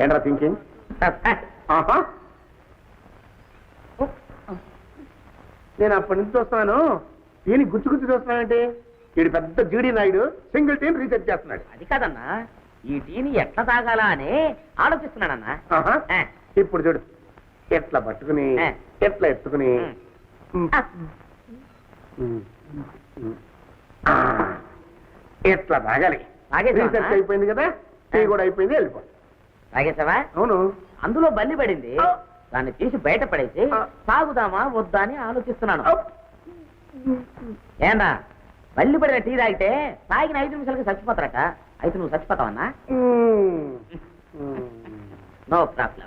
ఏంట్రా థింకింగ్? ఆహా, నేను అప్పటి నుంచి చూస్తున్నాను. దీన్ని గుర్తు గుర్తు చూస్తున్నానంటే వీడు పెద్ద జీడీ నాయుడు సింగిల్ టీం రీసెర్చ్ చేస్తున్నాడు. అది కాదన్నా, ఈ టీని ఎట్లా తాగాలా అని ఆలోచిస్తున్నానన్నా. ఆహా, ఇప్పుడు చూడు, ఎట్లా పట్టుకుని ఎట్లా ఎత్తుకుని ఎట్లా తాగాలి. రీసెర్చ్ అయిపోయింది కదా, టీ కూడా అయిపోయింది, వెళ్ళిపో. తాగేసావా? అవును. అందులో బల్లి పడింది, దాన్ని తీసి బయట పడేసి తాగుదామా వద్దా అని ఆలోచిస్తున్నాను. ఏనా బల్లి పడిన టీ తాగితే తాగిన 5 నిమిషాలకి చచ్చిపోతారట. అయితే నువ్వు చచ్చిపోతావన్నా? No problem.